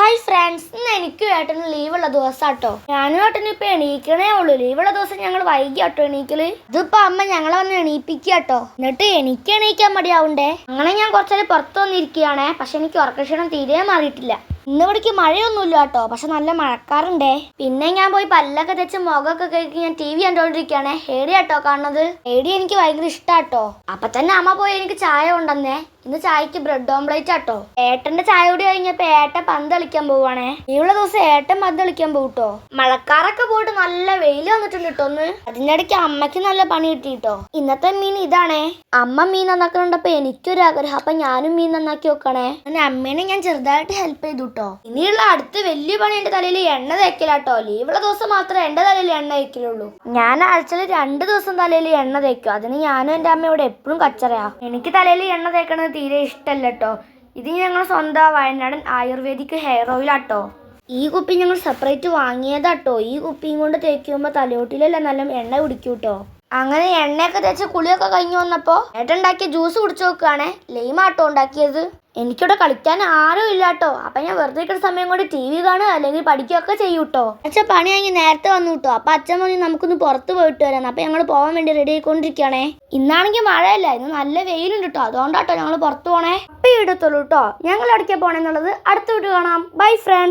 Hi friends, ഇന്ന് എനിക്കും ഏട്ടന് ലീവുള്ള ദിവസാട്ടോ. ഞാനും ഏട്ടനും ഇപ്പൊ എണീക്കണേ ഉള്ളൂ. ലീവുള്ള ദിവസം ഞങ്ങൾ വൈകിട്ടോ എണീക്കല്. ഇതിപ്പോ അമ്മ ഞങ്ങളെ വന്ന് എണീപ്പിക്കാട്ടോ. എന്നിട്ട് എനിക്ക് എണീക്കാൻ മടിയാവണ്ടേ. അങ്ങനെ ഞാൻ കുറച്ചേരം പുറത്ത് വന്നിരിക്കുകയാണേ. പക്ഷെ എനിക്ക് ഉറക്കക്ഷീണം തീരെ മാറിയിട്ടില്ല. ഇന്ന് ഇവിടേക്ക് മഴയൊന്നുമില്ല കേട്ടോ, പക്ഷെ നല്ല മഴക്കാറുണ്ടേ. പിന്നെ ഞാൻ പോയി പല്ലൊക്കെ തെച്ച് മുഖമൊക്കെ കഴുകി ഞാൻ TV കണ്ടോണ്ടിരിക്കുകയാണേ. ഏടിയാട്ടോ കാണുന്നത്. ഏടി എനിക്ക് ഭയങ്കര ഇഷ്ടാട്ടോ. അപ്പൊ തന്നെ അമ്മ പോയി എനിക്ക് ചായ കൊണ്ടുവന്നേ. ഇന്ന് ചായക്ക് ബ്രെഡ് ഓംപ്ലേറ്റ് ആട്ടോ. ഏട്ടന്റെ ചായ കൂടി കഴിഞ്ഞപ്പോ ഏട്ടൻ പന്ത് കളിക്കാൻ പോവാണേ. ഈയുള്ള ദിവസം ഏട്ടൻ പന്ത് കളിക്കാൻ പോട്ടോ. മഴക്കാറൊക്കെ പോയിട്ട് നല്ല വെയിൽ വന്നിട്ടുണ്ട് കേട്ടോന്ന്. അതിന്റെ ഇടയ്ക്ക് അമ്മയ്ക്ക് നല്ല പണി കിട്ടിട്ടോ. ഇന്നത്തെ മീൻ ഇതാണേ. അമ്മ മീൻ നന്നാക്കണുണ്ടപ്പോ എനിക്കൊരു ആഗ്രഹം. അപ്പൊ ഞാനും മീൻ നന്നാക്കി വെക്കണേ. അങ്ങനെ അമ്മേനെ ഞാൻ ചെറുതായിട്ട് ഹെൽപ്പ് ചെയ്തു കേട്ടോ. ഇനിയുള്ള അടുത്ത വലിയ പണി എന്റെ തലയിൽ എണ്ണ തേക്കലാട്ടോ. ലീവുള്ള ദിവസം മാത്രമേ എന്റെ തലയിൽ എണ്ണ തേക്കലുള്ളൂ. ഞാൻ ആഴ്ചയിൽ 2 ദിവസം തലയിൽ എണ്ണ തേക്കും. അതിന് ഞാനും എന്റെ അമ്മയോട് എപ്പോഴും കച്ചറയാ. എനിക്ക് തലയിൽ എണ്ണ തേക്കണത് തീരെ ഇഷ്ടമല്ല കേട്ടോ. ഇത് ഞങ്ങൾ സ്വന്തം വയനാടൻ ആയുർവേദിക് ഹെയർ ഓയിൽ ആട്ടോ. ഈ കുപ്പി ഞങ്ങൾ സെപ്പറേറ്റ് വാങ്ങിയതാട്ടോ. ഈ കുപ്പിയും കൊണ്ട് തേക്കുമ്പോൾ തലയോട്ടിലല്ല നല്ല എണ്ണ കുടിക്കൂട്ടോ. അങ്ങനെ എണ്ണയൊക്കെ തേച്ച് കുളിയൊക്കെ കഴിഞ്ഞു വന്നപ്പോൾ ഏട്ടൻ ഉണ്ടാക്കിയ ജ്യൂസ് കുടിച്ചു നോക്കുകയാണേ. ലൈമാട്ടോ ഉണ്ടാക്കിയത്. എനിക്കിവിടെ കളിക്കാൻ ആരും ഇല്ലാട്ടോ. അപ്പൊ ഞാൻ വെറുതെ ഇരിക്കുന്ന സമയം കൊണ്ട് TV കാണുക അല്ലെങ്കിൽ പഠിക്കുകയൊക്കെ ചെയ്യൂട്ടോ. അച്ഛൻ പണി കഴിഞ്ഞ് നേരത്തെ വന്നു കേട്ടോ. അപ്പൊ അച്ഛൻ പറഞ്ഞ് നമുക്കൊന്ന് പുറത്ത് പോയിട്ട് വരാം. അപ്പൊ ഞങ്ങൾ പോകാൻ വേണ്ടി റെഡി ആയിക്കൊണ്ടിരിക്കുകയാണേ. ഇന്നാണെങ്കിൽ മഴയല്ല, ഇന്ന് നല്ല വെയിലുണ്ട് കേട്ടോ. അതുകൊണ്ടാട്ടോ ഞങ്ങൾ പുറത്ത് പോണേ. അപ്പൊ എടുത്തോളൂ കേട്ടോ. ഞങ്ങൾ എവിടേക്കാ പോണെന്നുള്ളത് അടുത്ത വീഡിയോ കാണാം. Bye friends.